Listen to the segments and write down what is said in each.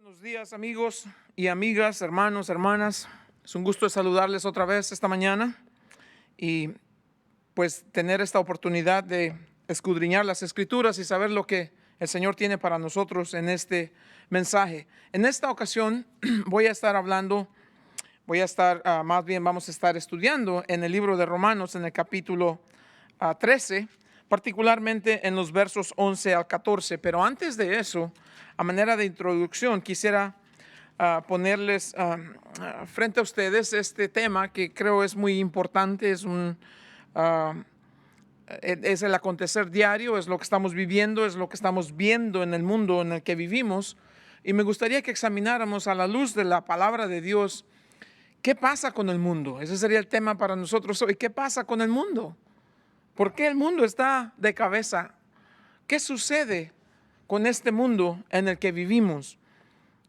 Buenos días, amigos y amigas, hermanos, hermanas. Es un gusto saludarles otra vez esta mañana y pues tener esta oportunidad de escudriñar las Escrituras y saber lo que el Señor tiene para nosotros en este mensaje. En esta ocasión vamos a estar estudiando en el libro de Romanos en el capítulo 13, particularmente en los versos 11 al 14. Pero antes de eso, a manera de introducción, quisiera ponerles frente a ustedes este tema que creo es muy importante. Es el acontecer diario, es lo que estamos viviendo, es lo que estamos viendo en el mundo en el que vivimos. Y me gustaría que examináramos a la luz de la palabra de Dios, ¿qué pasa con el mundo? Ese sería el tema para nosotros hoy. ¿Qué pasa con el mundo? ¿Por qué el mundo está de cabeza? ¿Qué sucede con este mundo en el que vivimos?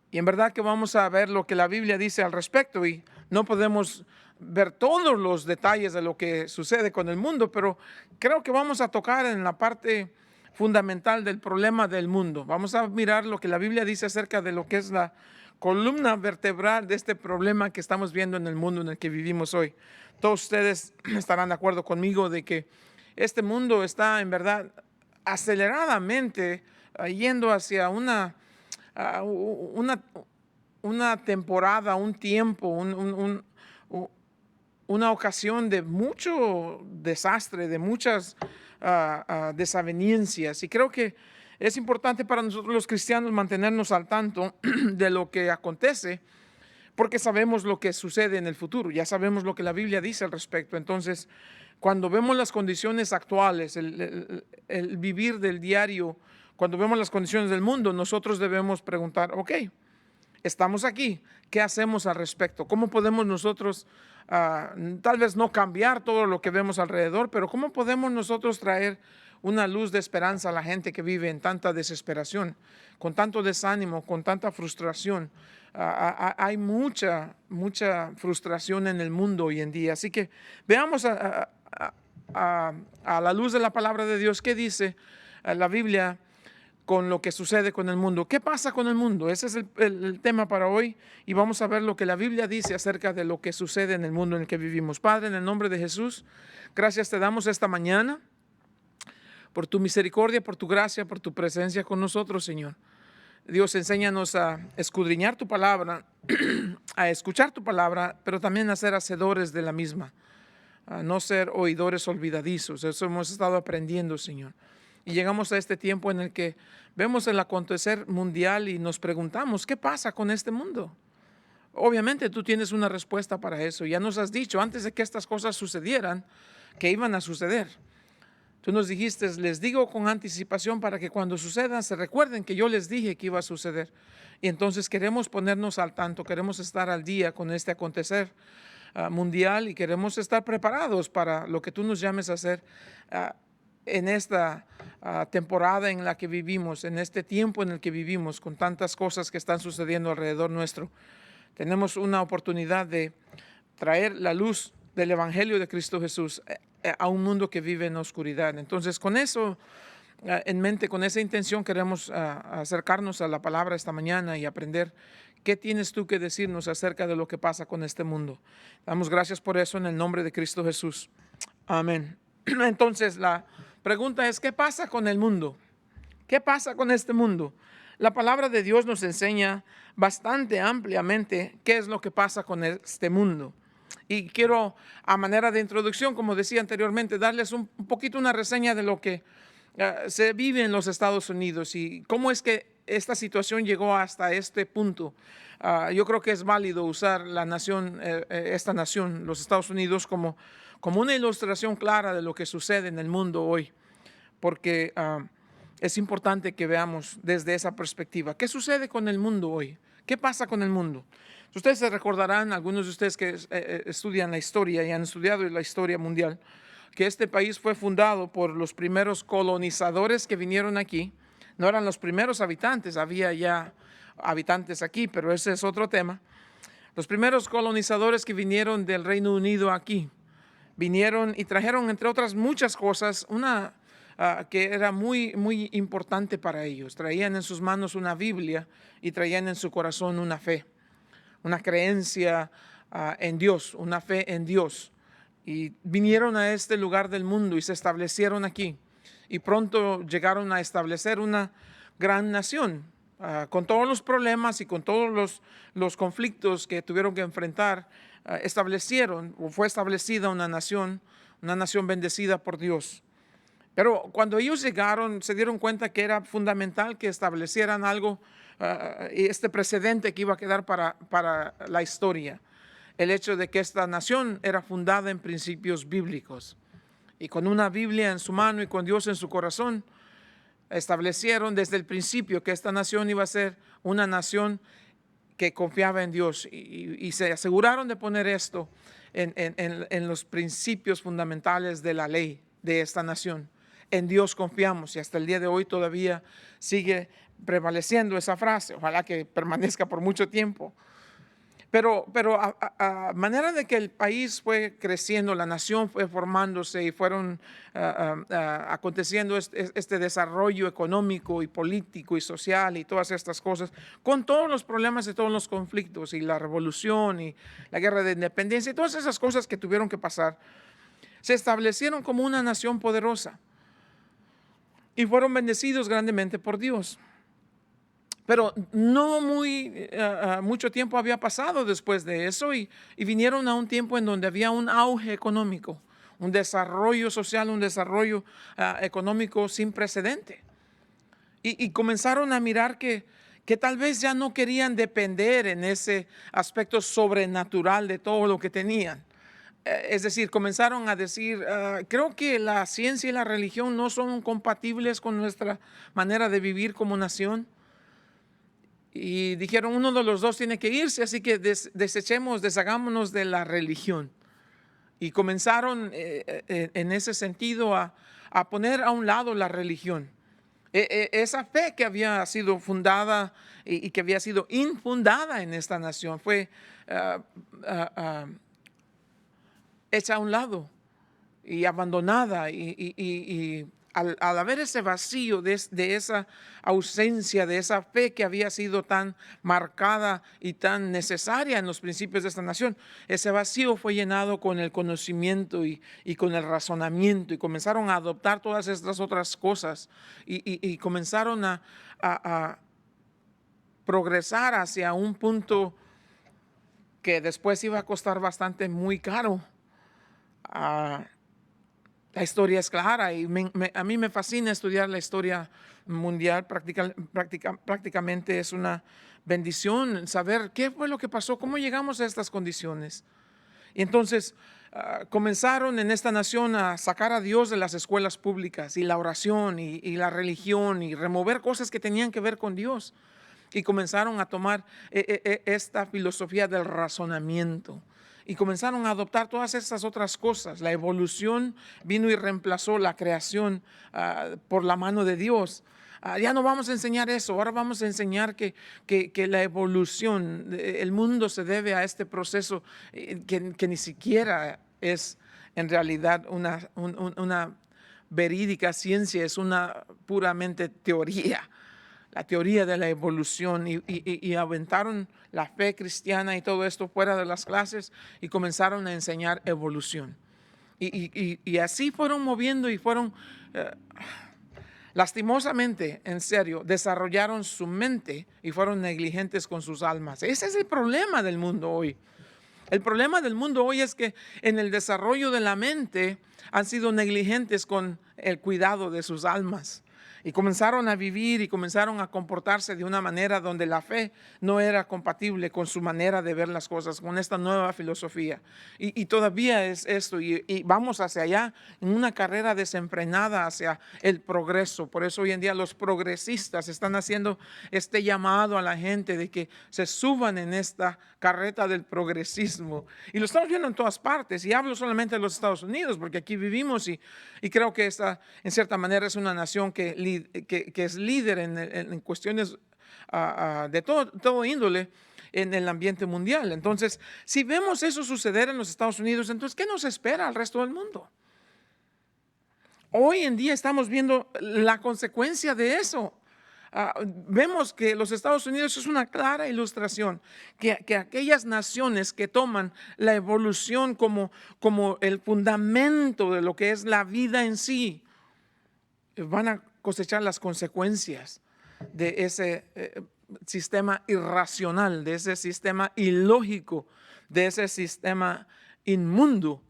Y en verdad que vamos a ver lo que la Biblia dice al respecto, y no podemos ver todos los detalles de lo que sucede con el mundo, pero creo que vamos a tocar en la parte fundamental del problema del mundo. Vamos a mirar lo que la Biblia dice acerca de lo que es la columna vertebral de este problema que estamos viendo en el mundo en el que vivimos hoy. Todos ustedes estarán de acuerdo conmigo de que este mundo está en verdad aceleradamente yendo hacia una temporada, un tiempo, una ocasión de mucho desastre, de muchas desavenencias. Y creo que es importante para nosotros los cristianos mantenernos al tanto de lo que acontece, porque sabemos lo que sucede en el futuro, ya sabemos lo que la Biblia dice al respecto. Entonces, cuando vemos las condiciones actuales, el vivir del diario, cuando vemos las condiciones del mundo, nosotros debemos preguntar, ok, estamos aquí, ¿qué hacemos al respecto? ¿Cómo podemos nosotros, tal vez no cambiar todo lo que vemos alrededor, pero cómo podemos nosotros traer una luz de esperanza a la gente que vive en tanta desesperación, con tanto desánimo, con tanta frustración? Hay mucha frustración en el mundo hoy en día. Así que veamos a la luz de la palabra de Dios qué dice la Biblia con lo que sucede con el mundo. ¿Qué pasa con el mundo? Ese es el tema para hoy, y vamos a ver lo que la Biblia dice acerca de lo que sucede en el mundo en el que vivimos. Padre, en el nombre de Jesús, gracias te damos esta mañana por tu misericordia, por tu gracia, por tu presencia con nosotros, Señor. Dios, enséñanos a escudriñar tu palabra, a escuchar tu palabra, pero también a ser hacedores de la misma, a no ser oidores olvidadizos. Eso hemos estado aprendiendo, Señor. Y llegamos a este tiempo en el que vemos el acontecer mundial y nos preguntamos, ¿qué pasa con este mundo? Obviamente tú tienes una respuesta para eso. Ya nos has dicho antes de que estas cosas sucedieran, que iban a suceder. Tú nos dijiste, les digo con anticipación para que cuando sucedan se recuerden que yo les dije que iba a suceder. Y entonces queremos ponernos al tanto, queremos estar al día con este acontecer mundial, y queremos estar preparados para lo que tú nos llames a hacer en esta temporada en la que vivimos, en este tiempo en el que vivimos, con tantas cosas que están sucediendo alrededor nuestro. Tenemos una oportunidad de traer la luz del Evangelio de Cristo Jesús a un mundo que vive en oscuridad. Entonces, con eso en mente, con esa intención, queremos acercarnos a la palabra esta mañana y aprender qué tienes tú que decirnos acerca de lo que pasa con este mundo. Damos gracias por eso en el nombre de Cristo Jesús. Amén. Entonces, la pregunta es, ¿qué pasa con el mundo? ¿Qué pasa con este mundo? La palabra de Dios nos enseña bastante ampliamente qué es lo que pasa con este mundo. Y quiero, a manera de introducción, como decía anteriormente, darles un poquito una reseña de lo que se vive en los Estados Unidos y cómo es que esta situación llegó hasta este punto. Yo creo que es válido usar esta nación, los Estados Unidos, como una ilustración clara de lo que sucede en el mundo hoy, porque es importante que veamos desde esa perspectiva. ¿Qué sucede con el mundo hoy? ¿Qué pasa con el mundo? Ustedes se recordarán, algunos de ustedes que estudian la historia y han estudiado la historia mundial, que este país fue fundado por los primeros colonizadores que vinieron aquí. No eran los primeros habitantes, había ya habitantes aquí, pero ese es otro tema. Los primeros colonizadores que vinieron del Reino Unido aquí, vinieron y trajeron, entre otras muchas cosas, una que era muy, muy importante para ellos. Traían en sus manos una Biblia y traían en su corazón una fe, una creencia en Dios, una fe en Dios. Y vinieron a este lugar del mundo y se establecieron aquí. Y pronto llegaron a establecer una gran nación, con todos los problemas y con todos los conflictos que tuvieron que enfrentar. Establecieron, o fue establecida una nación bendecida por Dios. Pero cuando ellos llegaron, se dieron cuenta que era fundamental que establecieran algo, este precedente que iba a quedar para la historia. El hecho de que esta nación era fundada en principios bíblicos. Y con una Biblia en su mano y con Dios en su corazón, establecieron desde el principio que esta nación iba a ser una nación que confiaba en Dios. Y se aseguraron de poner esto en los principios fundamentales de la ley de esta nación. En Dios confiamos, y hasta el día de hoy todavía sigue prevaleciendo esa frase. Ojalá que permanezca por mucho tiempo. Pero a manera de que el país fue creciendo, la nación fue formándose y fueron aconteciendo este desarrollo económico y político y social y todas estas cosas, con todos los problemas y todos los conflictos y la revolución y la guerra de independencia y todas esas cosas que tuvieron que pasar, se establecieron como una nación poderosa y fueron bendecidos grandemente por Dios. Pero no mucho tiempo había pasado después de eso y vinieron a un tiempo en donde había un auge económico, un desarrollo social, un desarrollo económico sin precedente. Y comenzaron a mirar que tal vez ya no querían depender en ese aspecto sobrenatural de todo lo que tenían. Es decir, comenzaron a decir, creo que la ciencia y la religión no son compatibles con nuestra manera de vivir como nación. Y dijeron, uno de los dos tiene que irse, así que deshagámonos de la religión. Y comenzaron en ese sentido a poner a un lado la religión. Esa fe que había sido fundada y que había sido infundada en esta nación fue hecha a un lado y abandonada y al haber ese vacío de esa ausencia, de esa fe que había sido tan marcada y tan necesaria en los principios de esta nación, ese vacío fue llenado con el conocimiento y con el razonamiento, y comenzaron a adoptar todas estas otras cosas y comenzaron a progresar hacia un punto que después iba a costar bastante muy caro. La historia es clara y a mí me fascina estudiar la historia mundial. Prácticamente es una bendición saber qué fue lo que pasó, cómo llegamos a estas condiciones. Y entonces comenzaron en esta nación a sacar a Dios de las escuelas públicas y la oración y la religión y remover cosas que tenían que ver con Dios. Y comenzaron a tomar esta filosofía del razonamiento. Y comenzaron a adoptar todas estas otras cosas. La evolución vino y reemplazó la creación por la mano de Dios. Ya no vamos a enseñar eso, ahora vamos a enseñar que la evolución, el mundo se debe a este proceso que ni siquiera es en realidad una verídica ciencia, es una puramente teoría. La teoría de la evolución y aventaron la fe cristiana y todo esto fuera de las clases y comenzaron a enseñar evolución. Y así fueron moviendo y fueron, lastimosamente, en serio, desarrollaron su mente y fueron negligentes con sus almas. Ese es el problema del mundo hoy. El problema del mundo hoy es que en el desarrollo de la mente han sido negligentes con el cuidado de sus almas. Y comenzaron a vivir y comenzaron a comportarse de una manera donde la fe no era compatible con su manera de ver las cosas, con esta nueva filosofía. Y todavía es esto, y vamos hacia allá en una carrera desenfrenada hacia el progreso. Por eso hoy en día los progresistas están haciendo este llamado a la gente de que se suban en esta carreta del progresismo. Y lo estamos viendo en todas partes, y hablo solamente de los Estados Unidos, porque aquí vivimos y creo que esta, en cierta manera, es una nación que es líder en cuestiones de todo índole en el ambiente mundial. Entonces, si vemos eso suceder en los Estados Unidos, entonces, ¿qué nos espera al resto del mundo? hoy en día estamos viendo la consecuencia de eso. Vemos que los Estados Unidos es una clara ilustración, que aquellas naciones que toman la evolución como el fundamento de lo que es la vida en sí, van a cosechar las consecuencias de ese sistema irracional, de ese sistema ilógico, de ese sistema inmundo,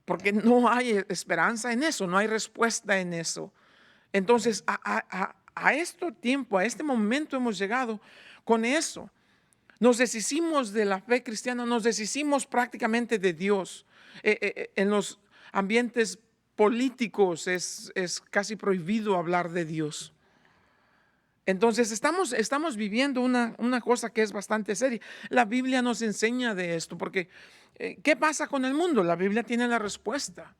porque no hay esperanza en eso, no hay respuesta en eso. Entonces, a este momento hemos llegado con eso. Nos deshicimos de la fe cristiana, nos deshicimos prácticamente de Dios. En los ambientes políticos es casi prohibido hablar de Dios. Entonces estamos viviendo una cosa que es bastante seria. La Biblia nos enseña de esto, porque ¿qué pasa con el mundo? La Biblia tiene la respuesta.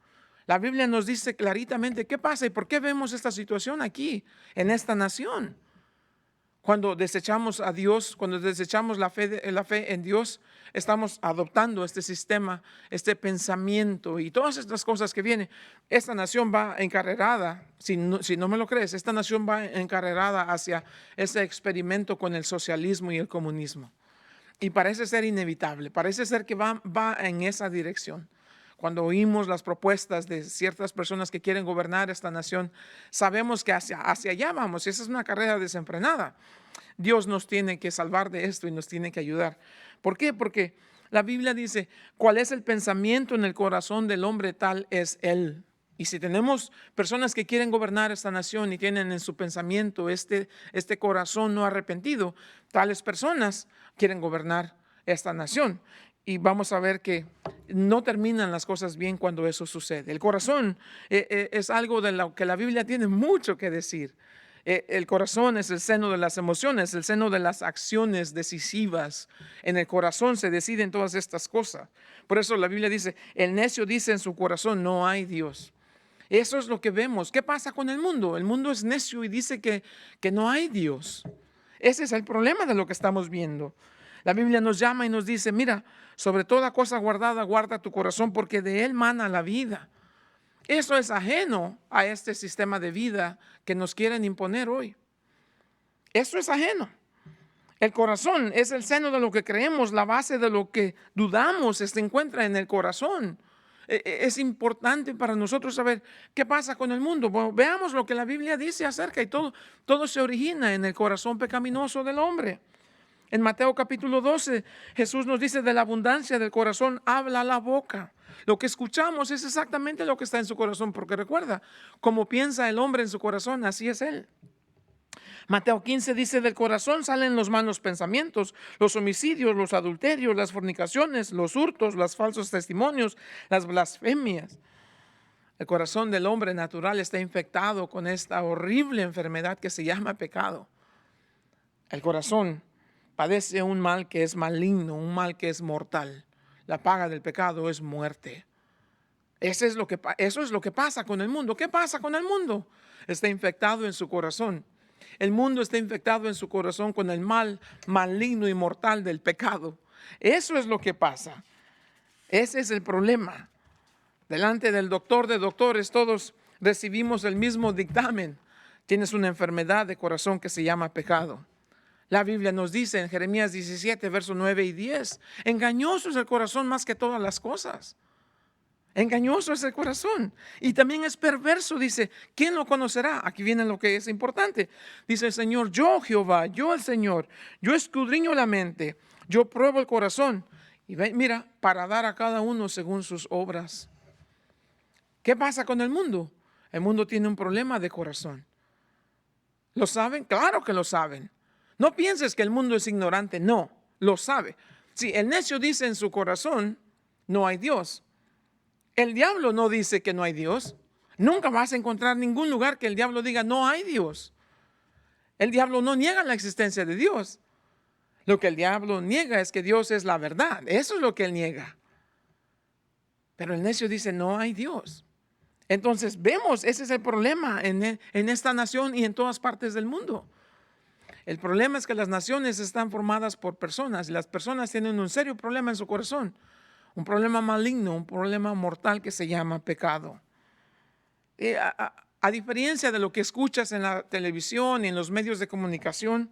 La Biblia nos dice claritamente qué pasa y por qué vemos esta situación aquí, en esta nación. Cuando desechamos a Dios, cuando desechamos la fe en Dios, estamos adoptando este sistema, este pensamiento y todas estas cosas que vienen. Esta nación va encarrerada, si no me lo crees, esta nación va encarrerada hacia ese experimento con el socialismo y el comunismo. Y parece ser inevitable, parece ser que va en esa dirección. Cuando oímos las propuestas de ciertas personas que quieren gobernar esta nación, sabemos que hacia allá vamos, y esa es una carrera desenfrenada. Dios nos tiene que salvar de esto y nos tiene que ayudar. ¿Por qué? Porque la Biblia dice, ¿cuál es el pensamiento en el corazón del hombre? Tal es él. Y si tenemos personas que quieren gobernar esta nación y tienen en su pensamiento este corazón no arrepentido, tales personas quieren gobernar esta nación. Y vamos a ver que no terminan las cosas bien cuando eso sucede. El corazón es algo de lo que la Biblia tiene mucho que decir. El corazón es el seno de las emociones, el seno de las acciones decisivas. En el corazón se deciden todas estas cosas. Por eso la Biblia dice, el necio dice en su corazón, no hay Dios. Eso es lo que vemos. ¿Qué pasa con el mundo? El mundo es necio y dice que no hay Dios. Ese es el problema de lo que estamos viendo. La Biblia nos llama y nos dice, mira, sobre toda cosa guardada, guarda tu corazón porque de él mana la vida. Eso es ajeno a este sistema de vida que nos quieren imponer hoy. Eso es ajeno. El corazón es el seno de lo que creemos, la base de lo que dudamos se encuentra en el corazón. Es importante para nosotros saber qué pasa con el mundo. Bueno, veamos lo que la Biblia dice acerca y todo se origina en el corazón pecaminoso del hombre. En Mateo capítulo 12, Jesús nos dice, de la abundancia del corazón habla la boca. Lo que escuchamos es exactamente lo que está en su corazón, porque recuerda, como piensa el hombre en su corazón, así es él. Mateo 15 dice, del corazón salen los malos pensamientos, los homicidios, los adulterios, las fornicaciones, los hurtos, los falsos testimonios, las blasfemias. El corazón del hombre natural está infectado con esta horrible enfermedad que se llama pecado. El corazón padece un mal que es maligno, un mal que es mortal. La paga del pecado es muerte. Eso es lo que pasa con el mundo. ¿Qué pasa con el mundo? Está infectado en su corazón. El mundo está infectado en su corazón con el mal maligno y mortal del pecado. Eso es lo que pasa. Ese es el problema. Delante del doctor de doctores, todos recibimos el mismo dictamen. Tienes una enfermedad de corazón que se llama pecado. La Biblia nos dice en Jeremías 17, versos 9 y 10, engañoso es el corazón más que todas las cosas. Engañoso es el corazón y también es perverso, dice, ¿quién lo conocerá? Aquí viene lo que es importante. Dice el Señor, yo Jehová, yo el Señor, yo escudriño la mente, yo pruebo el corazón y mira, para dar a cada uno según sus obras. ¿Qué pasa con el mundo? El mundo tiene un problema de corazón. ¿Lo saben? Claro que lo saben. No pienses que el mundo es ignorante, no, lo sabe. Si el necio dice en su corazón, no hay Dios. El diablo no dice que no hay Dios. Nunca vas a encontrar ningún lugar que el diablo diga no hay Dios. El diablo no niega la existencia de Dios. Lo que el diablo niega es que Dios es la verdad. Eso es lo que él niega. Pero el necio dice no hay Dios. Entonces vemos, ese es el problema en esta nación y en todas partes del mundo. El problema es que las naciones están formadas por personas y las personas tienen un serio problema en su corazón. Un problema maligno, un problema mortal que se llama pecado. A diferencia de lo que escuchas en la televisión y en los medios de comunicación,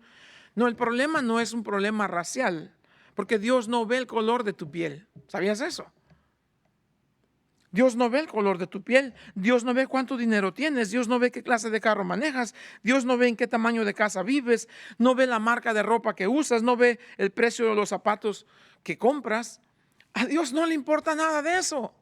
no, el problema no es un problema racial, porque Dios no ve el color de tu piel. ¿Sabías eso? Dios no ve el color de tu piel, Dios no ve cuánto dinero tienes, Dios no ve qué clase de carro manejas, Dios no ve en qué tamaño de casa vives, no ve la marca de ropa que usas, no ve el precio de los zapatos que compras. A Dios no le importa nada de eso.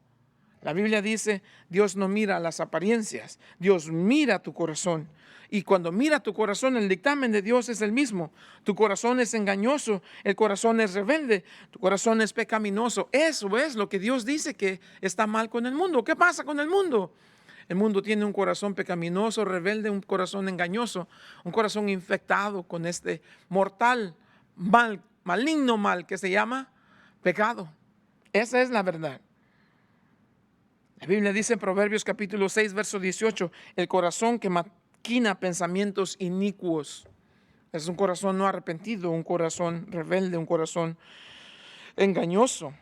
La Biblia dice, Dios no mira las apariencias, Dios mira tu corazón. Y cuando mira tu corazón, el dictamen de Dios es el mismo. Tu corazón es engañoso, el corazón es rebelde, tu corazón es pecaminoso. Eso es lo que Dios dice que está mal con el mundo. ¿Qué pasa con el mundo? El mundo tiene un corazón pecaminoso, rebelde, un corazón engañoso, un corazón infectado con este mortal mal, maligno mal que se llama pecado. Esa es la verdad. La Biblia dice en Proverbios capítulo 6, verso 18, el corazón que maquina pensamientos inicuos. Es un corazón no arrepentido, un corazón rebelde, un corazón engañoso.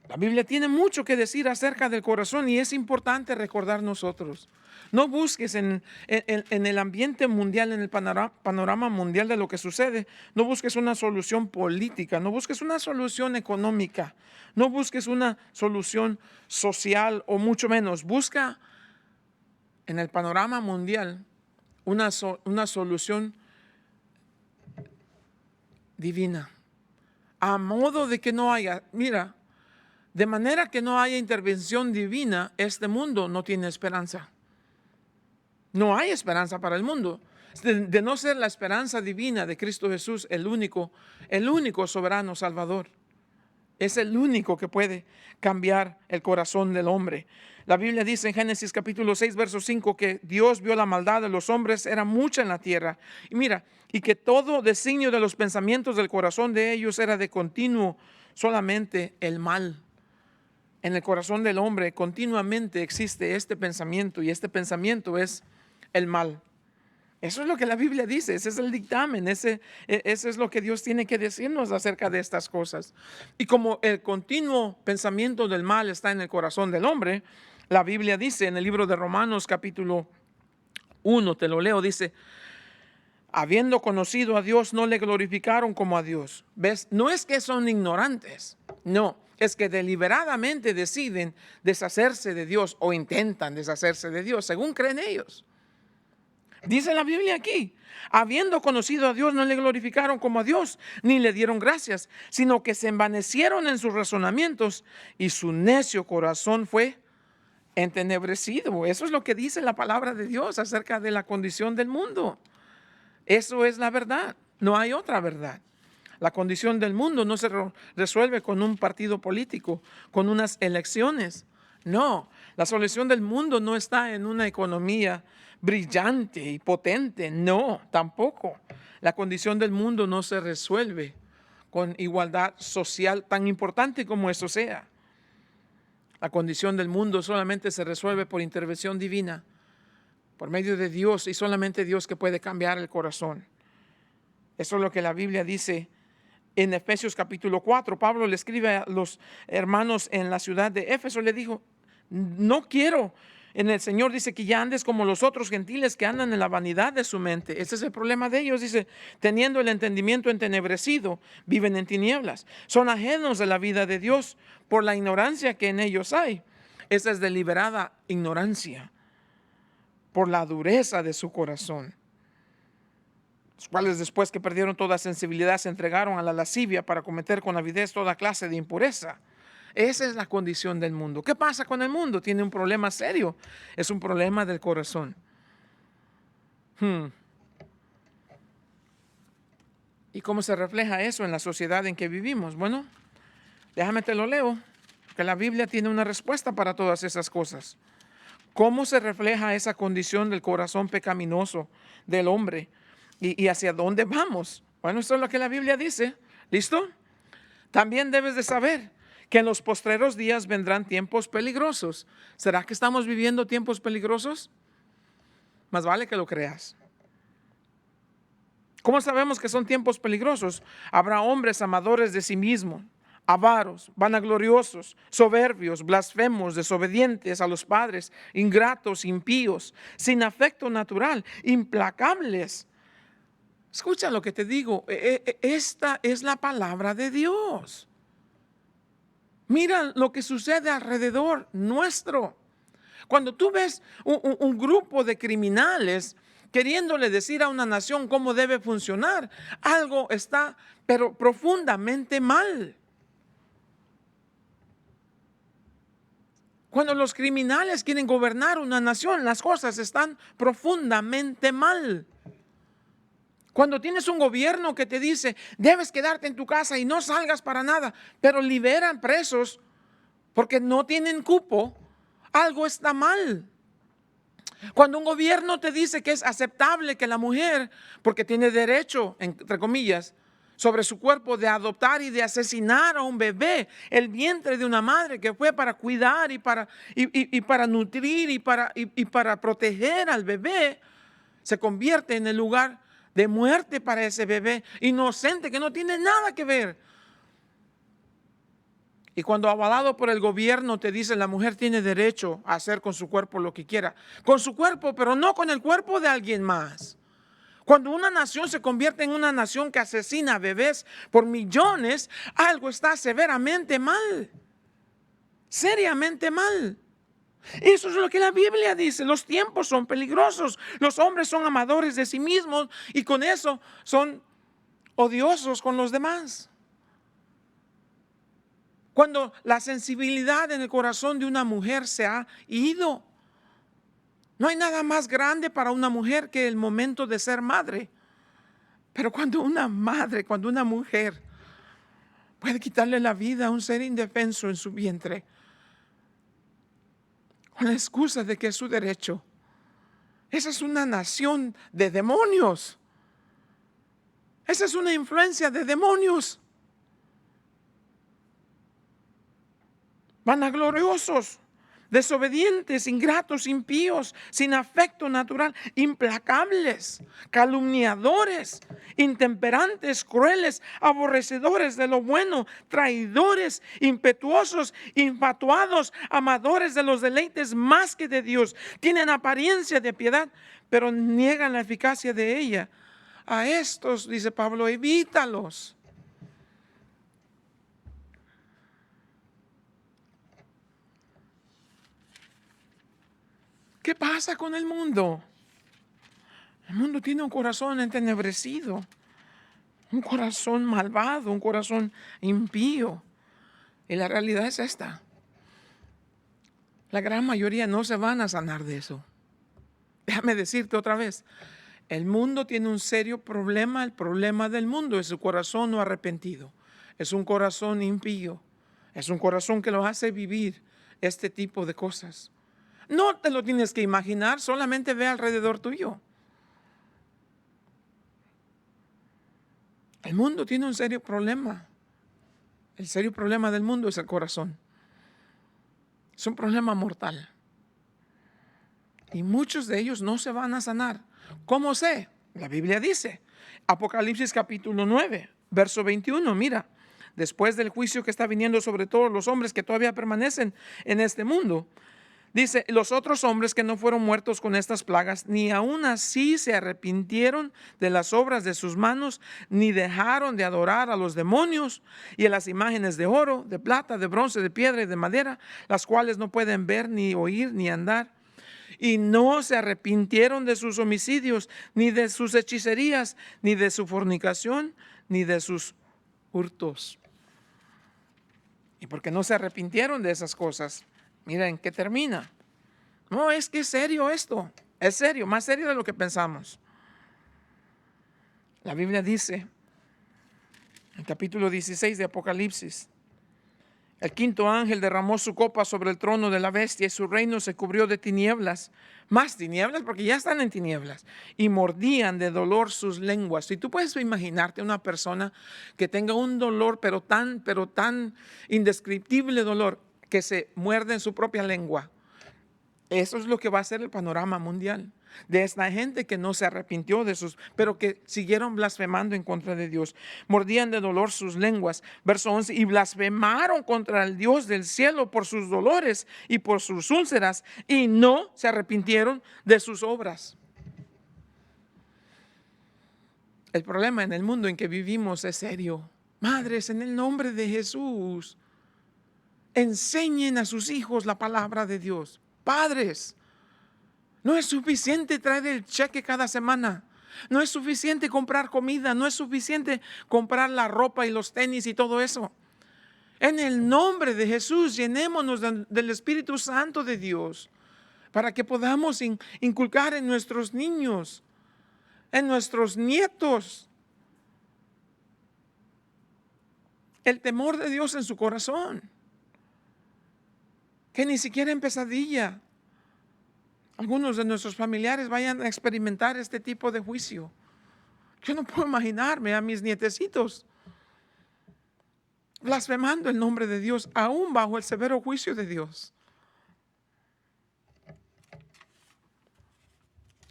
La Biblia tiene mucho que decir acerca del corazón y es importante recordar nosotros. No busques en el ambiente mundial, en el panorama mundial de lo que sucede, no busques una solución política, no busques una solución económica, no busques una solución social o mucho menos. Busca en el panorama mundial una solución divina. A modo de que no haya, mira, de manera que no haya intervención divina, este mundo no tiene esperanza. No hay esperanza para el mundo. De no ser la esperanza divina de Cristo Jesús, el único soberano Salvador. Es el único que puede cambiar el corazón del hombre. La Biblia dice en Génesis capítulo 6, verso 5, que Dios vio la maldad de los hombres, era mucha en la tierra. Y mira, y que todo designio de los pensamientos del corazón de ellos era de continuo solamente el mal. En el corazón del hombre continuamente existe este pensamiento y este pensamiento es el mal. Eso es lo que la Biblia dice, ese es el dictamen, ese es lo que Dios tiene que decirnos acerca de estas cosas. Y como el continuo pensamiento del mal está en el corazón del hombre, la Biblia dice en el libro de Romanos capítulo 1, te lo leo, dice, habiendo conocido a Dios, no le glorificaron como a Dios. ¿Ves? No es que son ignorantes, no, es que deliberadamente deciden deshacerse de Dios o intentan deshacerse de Dios, según creen ellos. Dice la Biblia aquí, habiendo conocido a Dios, no le glorificaron como a Dios, ni le dieron gracias, sino que se envanecieron en sus razonamientos y su necio corazón fue entenebrecido. Eso es lo que dice la palabra de Dios acerca de la condición del mundo. Eso es la verdad, no hay otra verdad. La condición del mundo no se resuelve con un partido político, con unas elecciones. No, la solución del mundo no está en una economía brillante y potente. No, tampoco. La condición del mundo no se resuelve con igualdad social, tan importante como eso sea. La condición del mundo solamente se resuelve por intervención divina, por medio de Dios, y solamente Dios que puede cambiar el corazón. Eso es lo que la Biblia dice en Efesios capítulo 4. Pablo le escribe a los hermanos en la ciudad de Éfeso, le dijo, no quiero en el Señor, dice, que ya andes como los otros gentiles que andan en la vanidad de su mente. Ese es el problema de ellos, dice, teniendo el entendimiento entenebrecido, viven en tinieblas, son ajenos de la vida de Dios por la ignorancia que en ellos hay. Esa es deliberada ignorancia, por la dureza de su corazón, los cuales después que perdieron toda sensibilidad se entregaron a la lascivia para cometer con avidez toda clase de impureza. Esa es la condición del mundo. ¿Qué pasa con el mundo? Tiene un problema serio. Es un problema del corazón. ¿Y cómo se refleja eso en la sociedad en que vivimos? Bueno, déjame te lo leo, que la Biblia tiene una respuesta para todas esas cosas. ¿Cómo se refleja esa condición del corazón pecaminoso del hombre? ¿Y hacia dónde vamos? Bueno, eso es lo que la Biblia dice. ¿Listo? También debes de saber que en los postreros días vendrán tiempos peligrosos. ¿Será que estamos viviendo tiempos peligrosos? Más vale que lo creas. ¿Cómo sabemos que son tiempos peligrosos? Habrá hombres amadores de sí mismos, avaros, vanagloriosos, soberbios, blasfemos, desobedientes a los padres, ingratos, impíos, sin afecto natural, implacables. Escucha lo que te digo, esta es la palabra de Dios. Mira lo que sucede alrededor nuestro. Cuando tú ves un grupo de criminales queriéndole decir a una nación cómo debe funcionar, algo está, pero profundamente mal. Cuando los criminales quieren gobernar una nación, las cosas están profundamente mal. Cuando tienes un gobierno que te dice, debes quedarte en tu casa y no salgas para nada, pero liberan presos porque no tienen cupo, algo está mal. Cuando un gobierno te dice que es aceptable que la mujer, porque tiene derecho, entre comillas, sobre su cuerpo de adoptar y de asesinar a un bebé, el vientre de una madre que fue para cuidar y para nutrir y para proteger al bebé, se convierte en el lugar de muerte para ese bebé inocente que no tiene nada que ver. Y cuando avalado por el gobierno te dice la mujer tiene derecho a hacer con su cuerpo lo que quiera, con su cuerpo, pero no con el cuerpo de alguien más. Cuando una nación se convierte en una nación que asesina bebés por millones, algo está severamente mal, seriamente mal. Eso es lo que la Biblia dice. Los tiempos son peligrosos. Los hombres son amadores de sí mismos y con eso son odiosos con los demás. Cuando la sensibilidad en el corazón de una mujer se ha ido, no hay nada más grande para una mujer que el momento de ser madre. Pero cuando una madre, cuando una mujer puede quitarle la vida a un ser indefenso en su vientre, con la excusa de que es su derecho, esa es una nación de demonios. Esa es una influencia de demonios. Vanagloriosos, desobedientes, ingratos, impíos, sin afecto natural, implacables, calumniadores, intemperantes, crueles, aborrecedores de lo bueno, traidores, impetuosos, infatuados, amadores de los deleites más que de Dios. Tienen apariencia de piedad, pero niegan la eficacia de ella. A estos, dice Pablo, evítalos. ¿Qué pasa con el mundo? El mundo tiene un corazón entenebrecido, un corazón malvado, un corazón impío. Y la realidad es esta. La gran mayoría no se van a sanar de eso. Déjame decirte otra vez. El mundo tiene un serio problema. El problema del mundo es su corazón no arrepentido. Es un corazón impío. Es un corazón que lo hace vivir este tipo de cosas. No te lo tienes que imaginar, solamente ve alrededor tuyo. El mundo tiene un serio problema. El serio problema del mundo es el corazón. Es un problema mortal. Y muchos de ellos no se van a sanar. ¿Cómo sé? La Biblia dice, Apocalipsis capítulo 9, verso 21, mira, después del juicio que está viniendo sobre todos los hombres que todavía permanecen en este mundo, dice, los otros hombres que no fueron muertos con estas plagas, ni aún así se arrepintieron de las obras de sus manos, ni dejaron de adorar a los demonios y a las imágenes de oro, de plata, de bronce, de piedra y de madera, las cuales no pueden ver, ni oír, ni andar. Y no se arrepintieron de sus homicidios, ni de sus hechicerías, ni de su fornicación, ni de sus hurtos. Y porque no se arrepintieron de esas cosas, miren qué termina. No, es que es serio esto. Es serio, más serio de lo que pensamos. La Biblia dice, en el capítulo 16 de Apocalipsis, el quinto ángel derramó su copa sobre el trono de la bestia y su reino se cubrió de tinieblas. Más tinieblas porque ya están en tinieblas. Y mordían de dolor sus lenguas. Si tú puedes imaginarte una persona que tenga un dolor, pero tan indescriptible dolor, que se muerde en su propia lengua. Eso es lo que va a ser el panorama mundial de esta gente que no se arrepintió pero que siguieron blasfemando en contra de Dios. Mordían de dolor sus lenguas. Verso 11, y blasfemaron contra el Dios del cielo por sus dolores y por sus úlceras, y no se arrepintieron de sus obras. El problema en el mundo en que vivimos es serio. Madres, en el nombre de Jesús, enseñen a sus hijos la palabra de Dios. Padres, no es suficiente traer el cheque cada semana. No es suficiente comprar comida. No es suficiente comprar la ropa y los tenis y todo eso. En el nombre de Jesús, llenémonos del Espíritu Santo de Dios para que podamos inculcar en nuestros niños, en nuestros nietos, el temor de Dios en su corazón. Que ni siquiera en pesadilla algunos de nuestros familiares vayan a experimentar este tipo de juicio. Yo no puedo imaginarme a mis nietecitos blasfemando el nombre de Dios, aún bajo el severo juicio de Dios.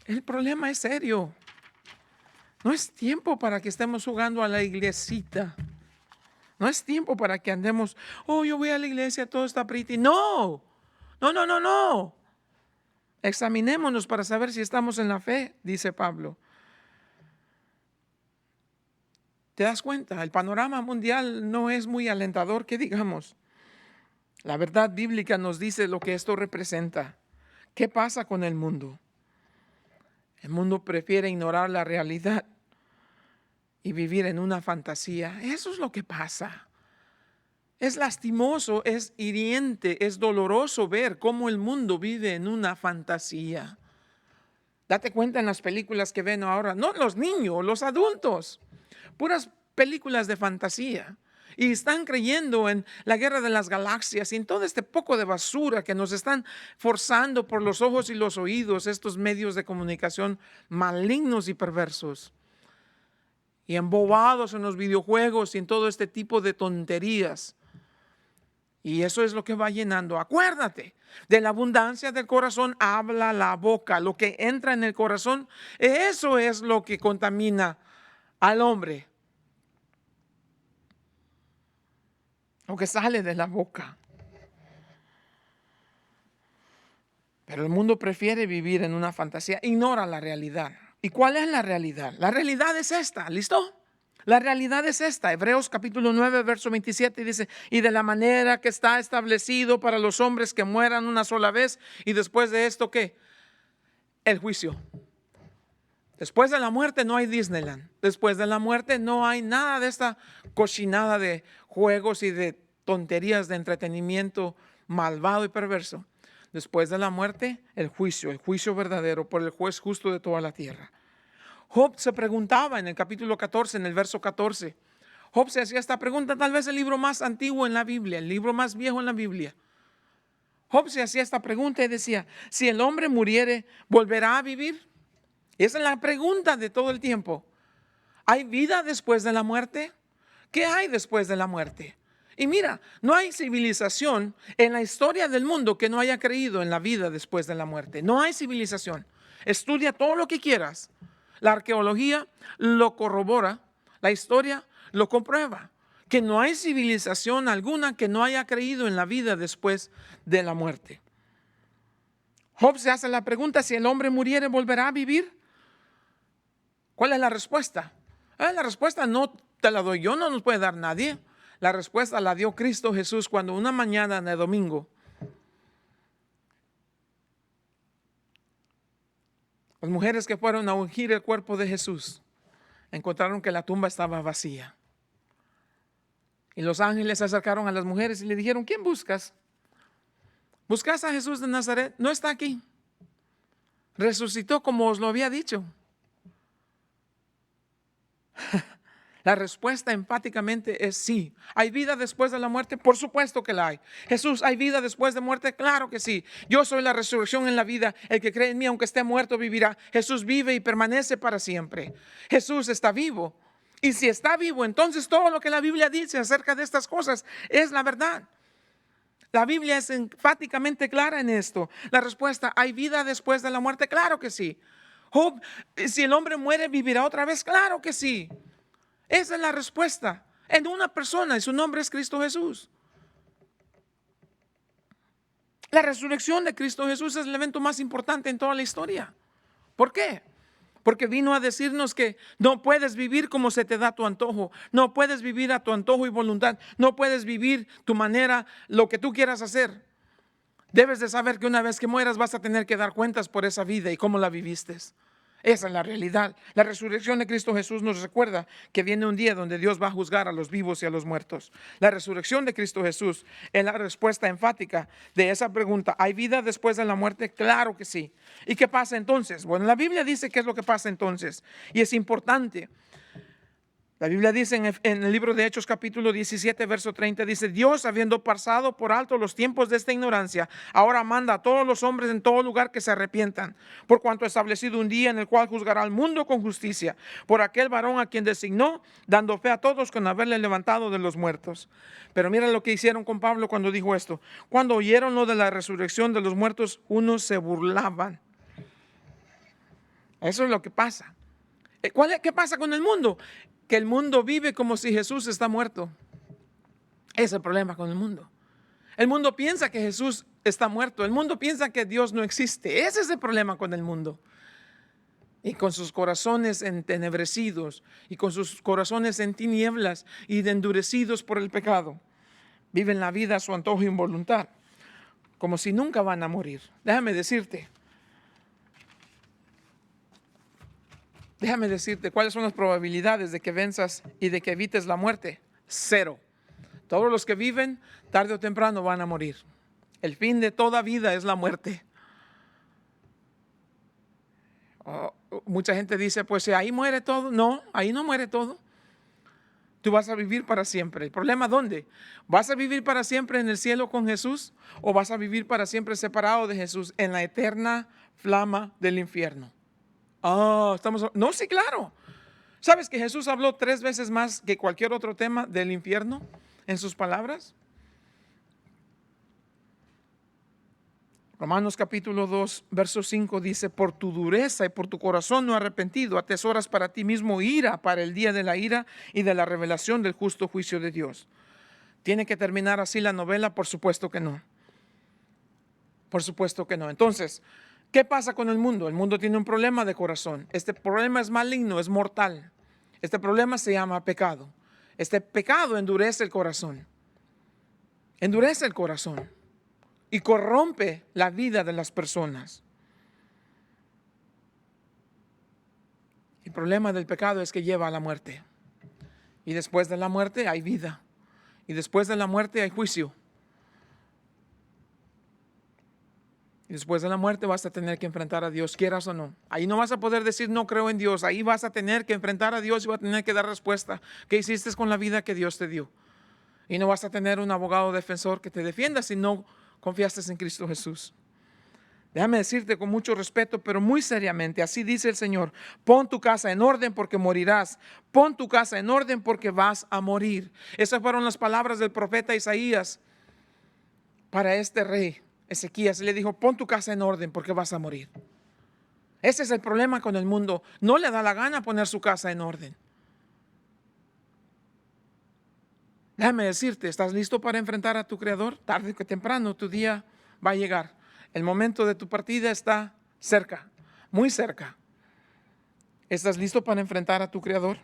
El problema es serio. No es tiempo para que estemos jugando a la iglesita. No es tiempo para que andemos, yo voy a la iglesia, todo está pretty. No. Examinémonos para saber si estamos en la fe, dice Pablo. ¿Te das cuenta? El panorama mundial no es muy alentador, que digamos. La verdad bíblica nos dice lo que esto representa. ¿Qué pasa con el mundo? El mundo prefiere ignorar la realidad y vivir en una fantasía. Eso es lo que pasa. Es lastimoso, es hiriente, es doloroso ver cómo el mundo vive en una fantasía. Date cuenta en las películas que ven ahora, no los niños, los adultos, puras películas de fantasía. Y están creyendo en la guerra de las galaxias y en todo este poco de basura que nos están forzando por los ojos y los oídos, estos medios de comunicación malignos y perversos. Y embobados en los videojuegos y en todo este tipo de tonterías. Y eso es lo que va llenando. Acuérdate, de la abundancia del corazón habla la boca. Lo que entra en el corazón, eso es lo que contamina al hombre. Lo que sale de la boca. Pero el mundo prefiere vivir en una fantasía, ignora la realidad. ¿Y cuál es la realidad? La realidad es esta, ¿listo? La realidad es esta. Hebreos capítulo 9, verso 27 dice, y de la manera que está establecido para los hombres que mueran una sola vez, y después de esto, ¿qué? El juicio. Después de la muerte no hay Disneyland. Después de la muerte no hay nada de esta cochinada de juegos y de tonterías de entretenimiento malvado y perverso. Después de la muerte, el juicio verdadero por el juez justo de toda la tierra. Job se preguntaba en el capítulo 14, en el verso 14. Job se hacía esta pregunta, tal vez el libro más antiguo en la Biblia, el libro más viejo en la Biblia. Job se hacía esta pregunta y decía, si el hombre muriere, ¿volverá a vivir? Esa es la pregunta de todo el tiempo. ¿Hay vida después de la muerte? ¿Qué hay después de la muerte? Y mira, no hay civilización en la historia del mundo que no haya creído en la vida después de la muerte. No hay civilización. Estudia todo lo que quieras. La arqueología lo corrobora, la historia lo comprueba, que no hay civilización alguna que no haya creído en la vida después de la muerte. Job se hace la pregunta, si el hombre muriere, ¿volverá a vivir? ¿Cuál es la respuesta? La respuesta no te la doy yo, no nos puede dar nadie. La respuesta la dio Cristo Jesús cuando una mañana de domingo las mujeres que fueron a ungir el cuerpo de Jesús encontraron que la tumba estaba vacía. Y los ángeles se acercaron a las mujeres y le dijeron, ¿quién buscas? ¿Buscas a Jesús de Nazaret? No está aquí. Resucitó como os lo había dicho. La respuesta enfáticamente es sí. ¿Hay vida después de la muerte? Por supuesto que la hay. Jesús, ¿hay vida después de muerte? Claro que sí. Yo soy la resurrección en la vida. El que cree en mí, aunque esté muerto, vivirá. Jesús vive y permanece para siempre. Jesús está vivo. Y si está vivo, entonces todo lo que la Biblia dice acerca de estas cosas es la verdad. La Biblia es enfáticamente clara en esto. La respuesta, ¿hay vida después de la muerte? Claro que sí. Job, si el hombre muere, ¿vivirá otra vez? Claro que sí. Esa es la respuesta en una persona y su nombre es Cristo Jesús. La resurrección de Cristo Jesús es el evento más importante en toda la historia. ¿Por qué? Porque vino a decirnos que no puedes vivir como se te da tu antojo. No puedes vivir a tu antojo y voluntad. No puedes vivir tu manera, lo que tú quieras hacer. Debes de saber que una vez que mueras vas a tener que dar cuentas por esa vida y cómo la viviste. Esa es la realidad. La resurrección de Cristo Jesús nos recuerda que viene un día donde Dios va a juzgar a los vivos y a los muertos. La resurrección de Cristo Jesús es la respuesta enfática de esa pregunta. ¿Hay vida después de la muerte? Claro que sí. ¿Y qué pasa entonces? Bueno, la Biblia dice qué es lo que pasa entonces. Y es importante. La Biblia dice en el libro de Hechos capítulo 17 verso 30, dice: Dios, habiendo pasado por alto los tiempos de esta ignorancia, ahora manda a todos los hombres en todo lugar que se arrepientan, por cuanto ha establecido un día en el cual juzgará al mundo con justicia, por aquel varón a quien designó, dando fe a todos con haberle levantado de los muertos. Pero mira lo que hicieron con Pablo cuando dijo esto. Cuando oyeron lo de la resurrección de los muertos, unos se burlaban. Eso es lo que pasa. ¿Qué pasa con el mundo? Que el mundo vive como si Jesús está muerto. Ese es el problema con el mundo. El mundo piensa que Jesús está muerto. El mundo piensa que Dios no existe. Ese es el problema con el mundo. Y con sus corazones entenebrecidos y con sus corazones en tinieblas y endurecidos por el pecado, viven la vida a su antojo y voluntad, como si nunca van a morir. Déjame decirte cuáles son las probabilidades de que venzas y de que evites la muerte. 0. Todos los que viven, tarde o temprano van a morir. El fin de toda vida es la muerte. Mucha gente dice, pues si ahí muere todo. No, ahí no muere todo. Tú vas a vivir para siempre. ¿El problema dónde? ¿Vas a vivir para siempre en el cielo con Jesús o vas a vivir para siempre separado de Jesús en la eterna flama del infierno? No, sí, claro. ¿Sabes que Jesús habló 3 veces más que cualquier otro tema del infierno en sus palabras? Romanos capítulo 2, verso 5 dice: por tu dureza y por tu corazón no arrepentido, atesoras para ti mismo ira para el día de la ira y de la revelación del justo juicio de Dios. ¿Tiene que terminar así la novela? Por supuesto que no. Por supuesto que no. Entonces, ¿qué pasa con el mundo? El mundo tiene un problema de corazón. Este problema es maligno, es mortal. Este problema se llama pecado. Este pecado endurece el corazón. Endurece el corazón y corrompe la vida de las personas. El problema del pecado es que lleva a la muerte. Y después de la muerte hay vida. Y después de la muerte hay juicio. Y después de la muerte vas a tener que enfrentar a Dios, quieras o no. Ahí no vas a poder decir no creo en Dios. Ahí vas a tener que enfrentar a Dios y vas a tener que dar respuesta. ¿Qué hiciste con la vida que Dios te dio? Y no vas a tener un abogado defensor que te defienda si no confiaste en Cristo Jesús. Déjame decirte con mucho respeto, pero muy seriamente, así dice el Señor: pon tu casa en orden porque morirás. Pon tu casa en orden porque vas a morir. Esas fueron las palabras del profeta Isaías para este rey Ezequías. Le dijo: pon tu casa en orden porque vas a morir. Ese es el problema con el mundo. No le da la gana poner su casa en orden. Déjame decirte, ¿estás listo para enfrentar a tu Creador? Tarde que temprano tu día va a llegar. El momento de tu partida está cerca, muy cerca. ¿Estás listo para enfrentar a tu Creador?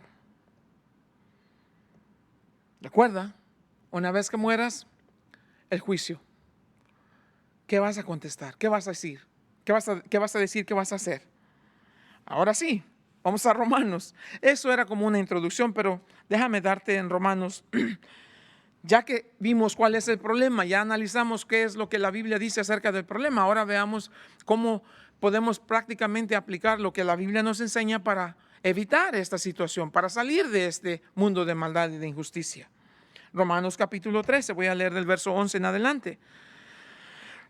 Recuerda, una vez que mueras, el juicio. ¿Qué vas a contestar? ¿Qué vas a decir? ¿Qué vas a decir? ¿Qué vas a hacer? Ahora sí, vamos a Romanos. Eso era como una introducción, pero déjame darte en Romanos. Ya que vimos cuál es el problema, ya analizamos qué es lo que la Biblia dice acerca del problema. Ahora veamos cómo podemos prácticamente aplicar lo que la Biblia nos enseña para evitar esta situación, para salir de este mundo de maldad y de injusticia. Romanos capítulo 13, voy a leer del verso 11 en adelante.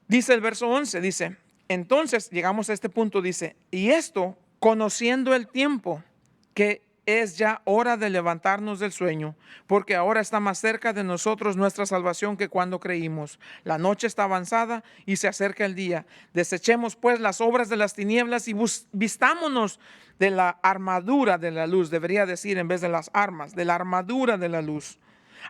Dice el verso 11, dice: entonces llegamos a este punto, dice: y esto conociendo el tiempo, que es ya hora de levantarnos del sueño, porque ahora está más cerca de nosotros nuestra salvación que cuando creímos. La noche está avanzada y se acerca el día. Desechemos pues las obras de las tinieblas y vistámonos de la armadura de la luz. Debería decir en vez de las armas, de la armadura de la luz.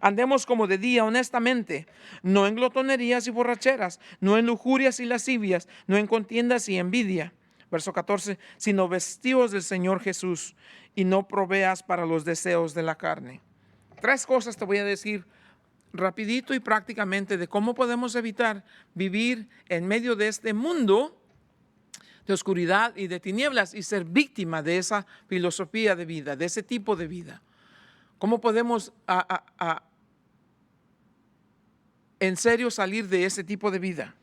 Andemos como de día honestamente, no en glotonerías y borracheras, no en lujurias y lascivias, no en contiendas y envidia. Verso 14, sino vestidos del Señor Jesús y no proveas para los deseos de la carne. 3 cosas te voy a decir rapidito y prácticamente de cómo podemos evitar vivir en medio de este mundo de oscuridad y de tinieblas y ser víctima de esa filosofía de vida, de ese tipo de vida. ¿Cómo podemos en serio salir de ese tipo de vida?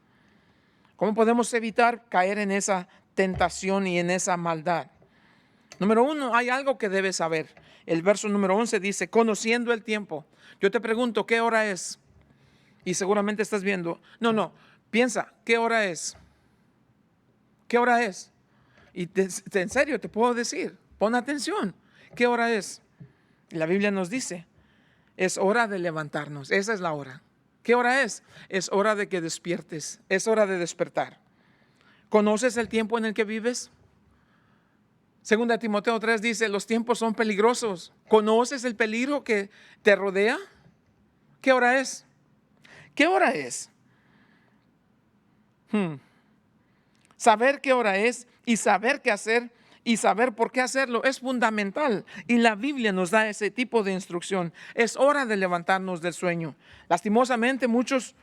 ¿Cómo podemos evitar caer en esa tentación y en esa maldad? Número 1, hay algo que debes saber. El verso número 11 dice, conociendo el tiempo. Yo te pregunto, ¿qué hora es? Y seguramente estás viendo, piensa, ¿qué hora es? ¿Qué hora es? Y en serio te puedo decir, pon atención, ¿qué hora es? La Biblia nos dice, es hora de levantarnos, esa es la hora. ¿Qué hora es? Es hora de que despiertes, es hora de despertar. ¿Conoces el tiempo en el que vives? Segunda Timoteo 3 dice, los tiempos son peligrosos. ¿Conoces el peligro que te rodea? ¿Qué hora es? ¿Qué hora es? Saber qué hora es y saber qué hacer y saber por qué hacerlo es fundamental. Y la Biblia nos da ese tipo de instrucción. Es hora de levantarnos del sueño. Lastimosamente, muchos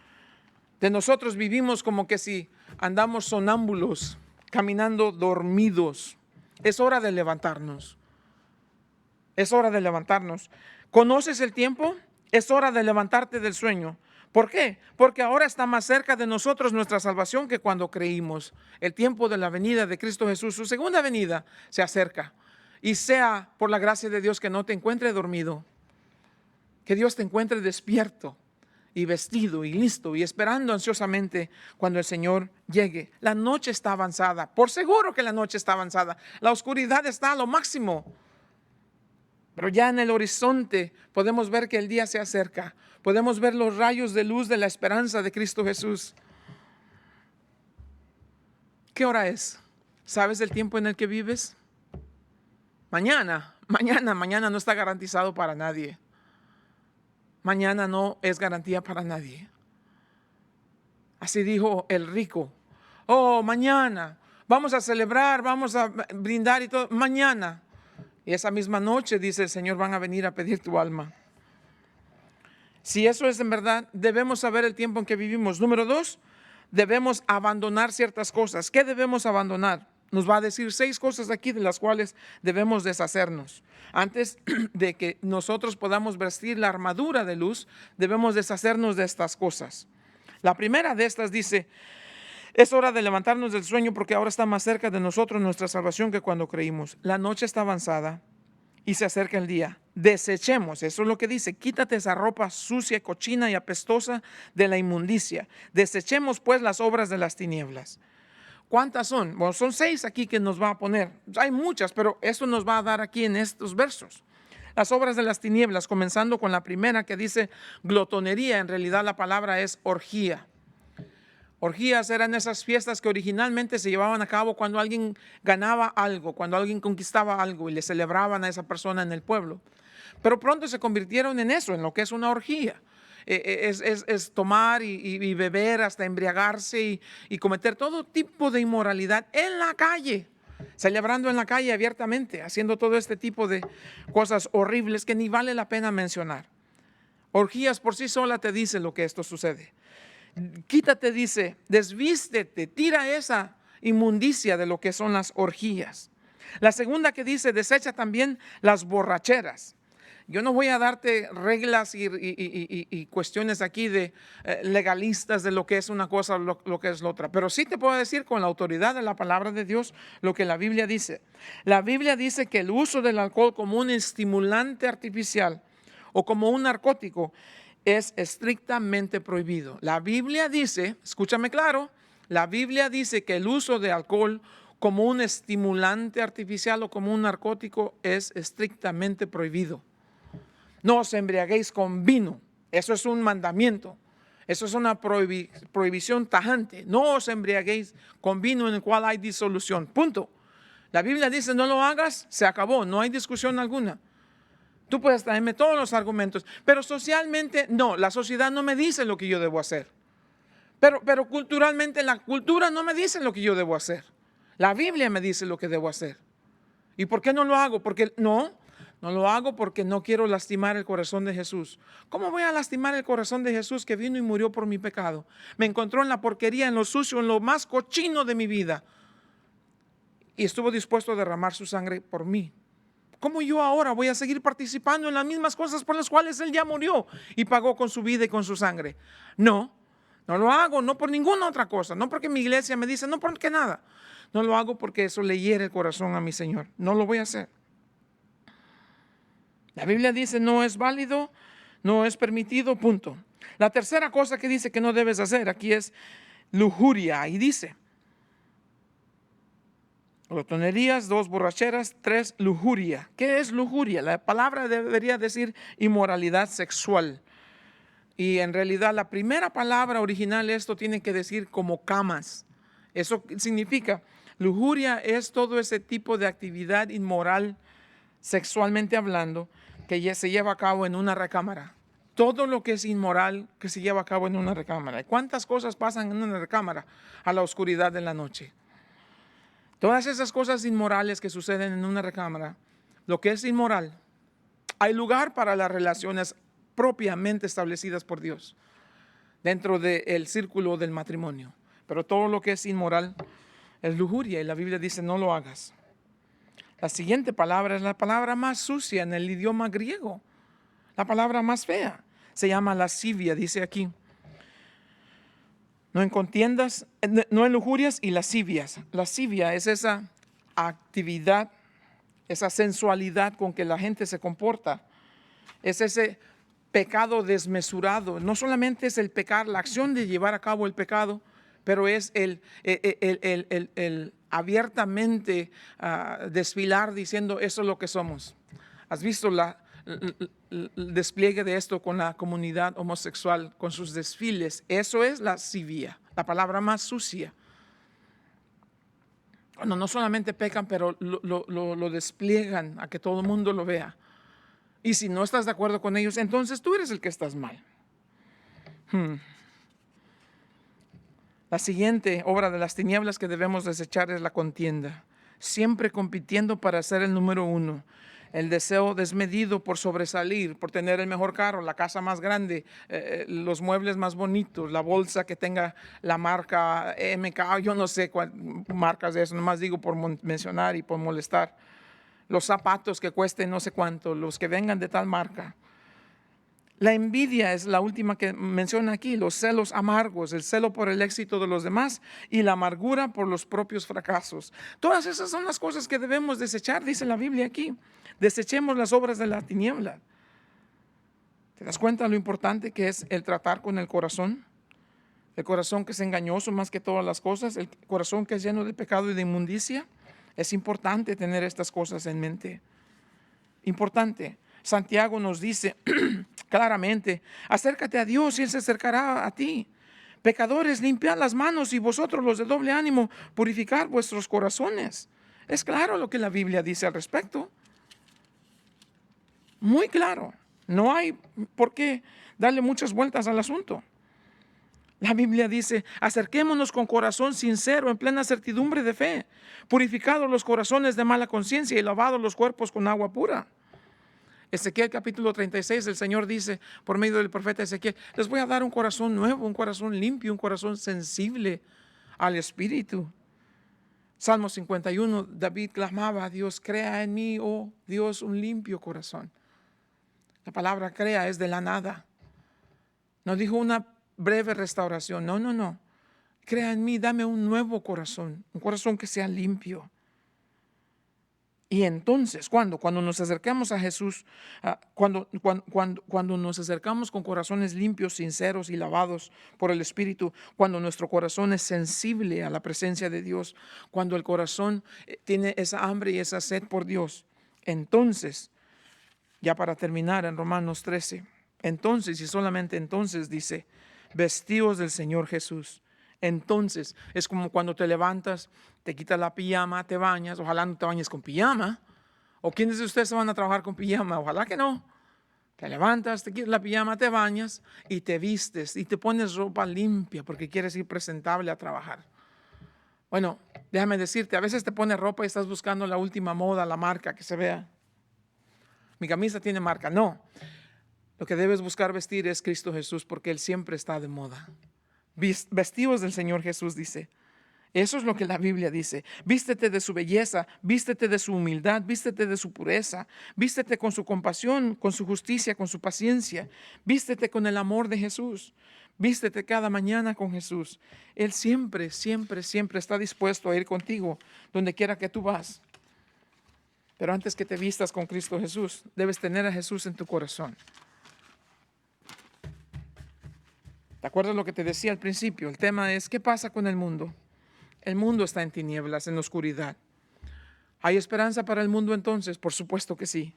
de nosotros vivimos como que si andamos sonámbulos, caminando dormidos. Es hora de levantarnos. Es hora de levantarnos. ¿Conoces el tiempo? Es hora de levantarte del sueño. ¿Por qué? Porque ahora está más cerca de nosotros nuestra salvación que cuando creímos. El tiempo de la venida de Cristo Jesús, su segunda venida, se acerca. Y sea por la gracia de Dios que no te encuentre dormido, que Dios te encuentre despierto y vestido y listo y esperando ansiosamente cuando el Señor llegue. La noche está avanzada, por seguro que la noche está avanzada. La oscuridad está a lo máximo. Pero ya en el horizonte podemos ver que el día se acerca. Podemos ver los rayos de luz de la esperanza de Cristo Jesús. ¿Qué hora es? ¿Sabes el tiempo en el que vives? Mañana no está garantizado para nadie. Mañana no es garantía para nadie. Así dijo el rico. Oh, mañana vamos a celebrar, vamos a brindar y todo. Mañana. Y esa misma noche, dice el Señor, van a venir a pedir tu alma. Si eso es en verdad, debemos saber el tiempo en que vivimos. Número 2, debemos abandonar ciertas cosas. ¿Qué debemos abandonar? Nos va a decir 6 cosas aquí de las cuales debemos deshacernos. Antes de que nosotros podamos vestir la armadura de luz, debemos deshacernos de estas cosas. La primera de estas dice, es hora de levantarnos del sueño porque ahora está más cerca de nosotros nuestra salvación que cuando creímos. La noche está avanzada y se acerca el día. Desechemos, eso es lo que dice, quítate esa ropa sucia, cochina y apestosa de la inmundicia. Desechemos pues las obras de las tinieblas. ¿Cuántas son? Bueno, son 6 aquí que nos va a poner. Hay muchas, pero eso nos va a dar aquí en estos versos. Las obras de las tinieblas, comenzando con la primera que dice glotonería. En realidad la palabra es orgía. Orgías eran esas fiestas que originalmente se llevaban a cabo cuando alguien ganaba algo, cuando alguien conquistaba algo y le celebraban a esa persona en el pueblo. Pero pronto se convirtieron en eso, en lo que es una orgía. Es tomar y beber hasta embriagarse y cometer todo tipo de inmoralidad en la calle, celebrando en la calle abiertamente, haciendo todo este tipo de cosas horribles que ni vale la pena mencionar. Orgías por sí sola te dice lo que esto sucede. Quítate, dice, desvístete, tira esa inmundicia de lo que son las orgías. La segunda que dice, desecha también las borracheras. Yo no voy a darte reglas y cuestiones aquí de legalistas de lo que es una cosa o lo que es la otra, pero sí te puedo decir con la autoridad de la palabra de Dios lo que la Biblia dice. La Biblia dice que el uso del alcohol como un estimulante artificial o como un narcótico es estrictamente prohibido. La Biblia dice, escúchame claro, la Biblia dice que el uso de alcohol como un estimulante artificial o como un narcótico es estrictamente prohibido. No os embriaguéis con vino. Eso es un mandamiento. Eso es una prohibición tajante. No os embriaguéis con vino en el cual hay disolución. Punto. La Biblia dice no lo hagas, se acabó. No hay discusión alguna. Tú puedes traerme todos los argumentos, pero socialmente no. La sociedad no me dice lo que yo debo hacer. Pero culturalmente la cultura no me dice lo que yo debo hacer. La Biblia me dice lo que debo hacer. ¿Y por qué no lo hago? Porque no lo hago porque no quiero lastimar el corazón de Jesús. ¿Cómo voy a lastimar el corazón de Jesús que vino y murió por mi pecado? Me encontró en la porquería, en lo sucio, en lo más cochino de mi vida. Y estuvo dispuesto a derramar su sangre por mí. ¿Cómo yo ahora voy a seguir participando en las mismas cosas por las cuales Él ya murió y pagó con su vida y con su sangre? No lo hago, no por ninguna otra cosa, no porque mi iglesia me dice, no porque nada. No lo hago porque eso le hiere el corazón a mi Señor. No lo voy a hacer. La Biblia dice no es válido, no es permitido, punto. La tercera cosa que dice que no debes hacer aquí es lujuria. Y dice, glotonerías, 2, borracheras, 3, lujuria. ¿Qué es lujuria? La palabra debería decir inmoralidad sexual. Y en realidad la primera palabra original esto tiene que decir como camas. Eso significa, lujuria es todo ese tipo de actividad inmoral, sexualmente hablando, que ya se lleva a cabo en una recámara. Todo lo que es inmoral que se lleva a cabo en una recámara. ¿Cuántas cosas pasan en una recámara a la oscuridad de la noche? Todas esas cosas inmorales que suceden en una recámara, lo que es inmoral, hay lugar para las relaciones propiamente establecidas por Dios dentro del círculo del matrimonio. Pero todo lo que es inmoral es lujuria y la Biblia dice no lo hagas. La siguiente palabra es la palabra más sucia en el idioma griego, la palabra más fea. Se llama lascivia, dice aquí. No en contiendas, no en lujurias y lascivias. Lascivia es esa actividad, esa sensualidad con que la gente se comporta. Es ese pecado desmesurado. No solamente es el pecar, la acción de llevar a cabo el pecado, pero es el abiertamente desfilar diciendo eso es lo que somos. ¿Has visto el despliegue de esto con la comunidad homosexual, con sus desfiles? Eso es lascivia, la palabra más sucia. Bueno, no solamente pecan, pero lo despliegan a que todo el mundo lo vea. Y si no estás de acuerdo con ellos, entonces tú eres el que estás mal. La siguiente obra de las tinieblas que debemos desechar es la contienda. Siempre compitiendo para ser el número uno. El deseo desmedido por sobresalir, por tener el mejor carro, la casa más grande, los muebles más bonitos, la bolsa que tenga la marca MK, yo no sé cuál marcas de eso, nomás digo por mencionar y por molestar. Los zapatos que cuesten no sé cuánto, los que vengan de tal marca. La envidia es la última que menciona aquí, los celos amargos, el celo por el éxito de los demás y la amargura por los propios fracasos. Todas esas son las cosas que debemos desechar, dice la Biblia aquí. Desechemos las obras de la tiniebla. ¿Te das cuenta lo importante que es el tratar con el corazón? El corazón que es engañoso más que todas las cosas, el corazón que es lleno de pecado y de inmundicia. Es importante tener estas cosas en mente. Importante. Santiago nos dice claramente, acércate a Dios y Él se acercará a ti. Pecadores, limpiad las manos y vosotros los de doble ánimo, purificar vuestros corazones. Es claro lo que la Biblia dice al respecto. Muy claro. No hay por qué darle muchas vueltas al asunto. La Biblia dice, acerquémonos con corazón sincero, en plena certidumbre de fe, purificados los corazones de mala conciencia y lavados los cuerpos con agua pura. Ezequiel capítulo 36, el Señor dice por medio del profeta Ezequiel, les voy a dar un corazón nuevo, un corazón limpio, un corazón sensible al Espíritu. Salmo 51, David clamaba a Dios, crea en mí, oh Dios, un limpio corazón. La palabra crea es de la nada. No dijo una breve restauración, no. Crea en mí, dame un nuevo corazón, un corazón que sea limpio. Y entonces, ¿cuándo? Cuando nos acercamos a Jesús, cuando nos acercamos con corazones limpios, sinceros y lavados por el Espíritu, cuando nuestro corazón es sensible a la presencia de Dios, cuando el corazón tiene esa hambre y esa sed por Dios, entonces, ya para terminar en Romanos 13, entonces y solamente entonces dice, vestidos del Señor Jesús. Entonces, es como cuando te levantas, te quitas la pijama, te bañas, ojalá no te bañes con pijama. ¿O quiénes de ustedes se van a trabajar con pijama? Ojalá que no. Te levantas, te quitas la pijama, te bañas y te vistes y te pones ropa limpia porque quieres ir presentable a trabajar. Bueno, déjame decirte, a veces te pones ropa y estás buscando la última moda, la marca que se vea. Mi camisa tiene marca. No. Lo que debes buscar vestir es Cristo Jesús porque Él siempre está de moda. Vestidos del Señor Jesús, dice. Eso es lo que la Biblia dice. Vístete de su belleza, vístete de su humildad, vístete de su pureza, vístete con su compasión, con su justicia, con su paciencia, vístete con el amor de Jesús, vístete cada mañana con Jesús. Él siempre, siempre, siempre está dispuesto a ir contigo donde quiera que tú vas. Pero antes que te vistas con Cristo Jesús, debes tener a Jesús en tu corazón. ¿Te acuerdas lo que te decía al principio? El tema es, ¿qué pasa con el mundo? El mundo está en tinieblas, en oscuridad. ¿Hay esperanza para el mundo entonces? Por supuesto que sí.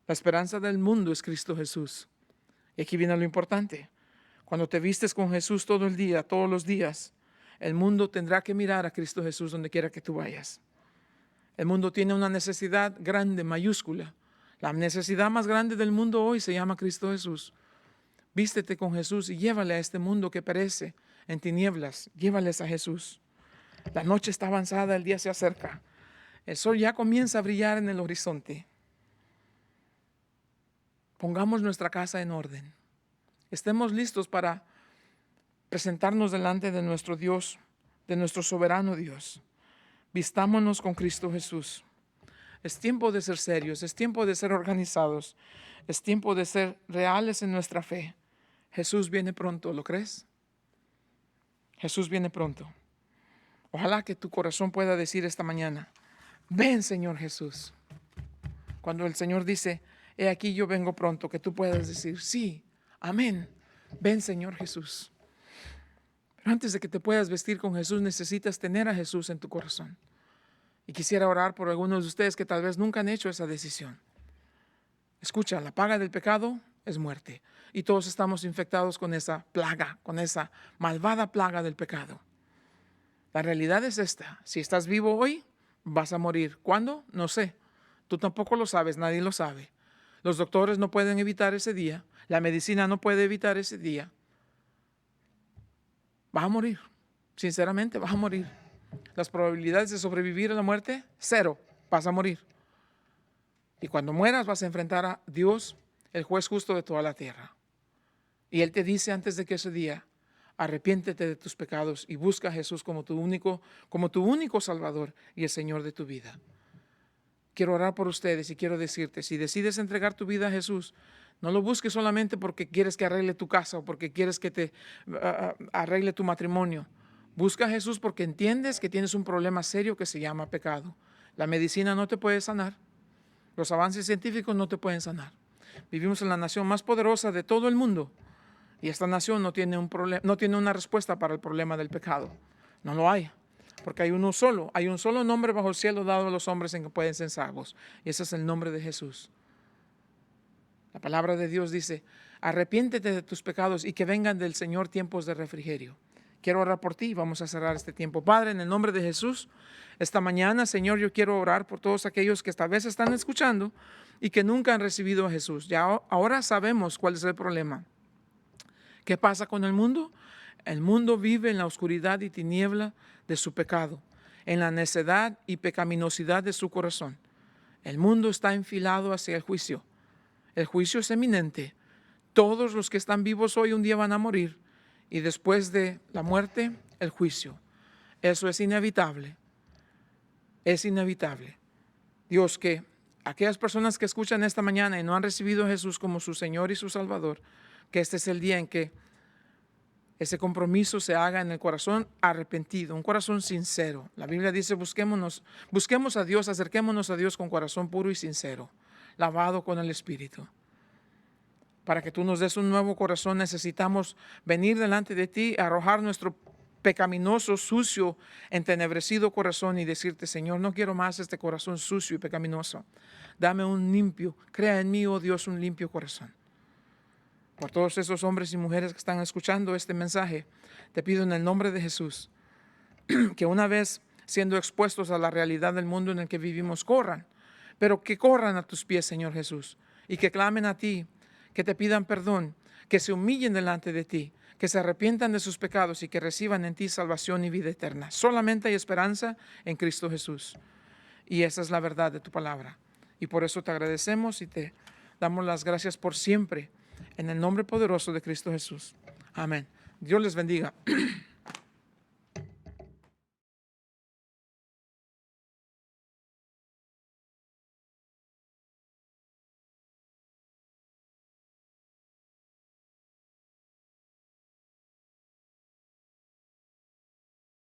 La esperanza del mundo es Cristo Jesús. Y aquí viene lo importante. Cuando te vistes con Jesús todo el día, todos los días, el mundo tendrá que mirar a Cristo Jesús donde quiera que tú vayas. El mundo tiene una necesidad grande, mayúscula. La necesidad más grande del mundo hoy se llama Cristo Jesús. Vístete con Jesús y llévale a este mundo que perece en tinieblas. Llévales a Jesús. La noche está avanzada, el día se acerca. El sol ya comienza a brillar en el horizonte. Pongamos nuestra casa en orden. Estemos listos para presentarnos delante de nuestro Dios, de nuestro soberano Dios. Vistámonos con Cristo Jesús. Es tiempo de ser serios, es tiempo de ser organizados, es tiempo de ser reales en nuestra fe. Jesús viene pronto, ¿lo crees? Jesús viene pronto. Ojalá que tu corazón pueda decir esta mañana, ven Señor Jesús. Cuando el Señor dice, he aquí yo vengo pronto, que tú puedas decir, sí, amén, ven Señor Jesús. Pero antes de que te puedas vestir con Jesús, necesitas tener a Jesús en tu corazón. Y quisiera orar por algunos de ustedes que tal vez nunca han hecho esa decisión. Escucha, la paga del pecado es muerte. Y todos estamos infectados con esa plaga, con esa malvada plaga del pecado. La realidad es esta. Si estás vivo hoy, vas a morir. ¿Cuándo? No sé. Tú tampoco lo sabes, nadie lo sabe. Los doctores no pueden evitar ese día. La medicina no puede evitar ese día. Vas a morir. Sinceramente, vas a morir. Las probabilidades de sobrevivir a la muerte, 0. Vas a morir. Y cuando mueras vas a enfrentar a Dios, el juez justo de toda la tierra. Y Él te dice antes de que ese día, arrepiéntete de tus pecados y busca a Jesús como tu único Salvador y el Señor de tu vida. Quiero orar por ustedes y quiero decirte, si decides entregar tu vida a Jesús, no lo busques solamente porque quieres que arregle tu casa o porque quieres que te arregle tu matrimonio. Busca a Jesús porque entiendes que tienes un problema serio que se llama pecado. La medicina no te puede sanar. Los avances científicos no te pueden sanar. Vivimos en la nación más poderosa de todo el mundo y esta nación no tiene una respuesta para el problema del pecado. No lo hay, porque hay un solo nombre bajo el cielo dado a los hombres en que pueden ser salvos, y ese es el nombre de Jesús. La palabra de Dios dice, arrepiéntete de tus pecados y que vengan del Señor tiempos de refrigerio. Quiero orar por ti y vamos a cerrar este tiempo. Padre, en el nombre de Jesús, esta mañana, Señor, yo quiero orar por todos aquellos que esta vez están escuchando y que nunca han recibido a Jesús. Ya ahora sabemos cuál es el problema. ¿Qué pasa con el mundo? El mundo vive en la oscuridad y tiniebla de su pecado, en la necedad y pecaminosidad de su corazón. El mundo está enfilado hacia el juicio. El juicio es eminente. Todos los que están vivos hoy un día van a morir. Y después de la muerte, el juicio. Eso es inevitable. Es inevitable. Dios, que aquellas personas que escuchan esta mañana y no han recibido a Jesús como su Señor y su Salvador, que este es el día en que ese compromiso se haga en el corazón arrepentido, un corazón sincero. La Biblia dice, busquemos a Dios, acerquémonos a Dios con corazón puro y sincero, lavado con el Espíritu. Para que tú nos des un nuevo corazón, necesitamos venir delante de ti, arrojar nuestro pecaminoso, sucio, entenebrecido corazón y decirte, Señor, no quiero más este corazón sucio y pecaminoso. Dame un limpio, crea en mí, oh Dios, un limpio corazón. Por todos esos hombres y mujeres que están escuchando este mensaje, te pido en el nombre de Jesús, que una vez siendo expuestos a la realidad del mundo en el que vivimos, corran, pero que corran a tus pies, Señor Jesús, y que clamen a ti, que te pidan perdón, que se humillen delante de ti, que se arrepientan de sus pecados y que reciban en ti salvación y vida eterna. Solamente hay esperanza en Cristo Jesús. Y esa es la verdad de tu palabra. Y por eso te agradecemos y te damos las gracias por siempre. En el nombre poderoso de Cristo Jesús. Amén. Dios les bendiga.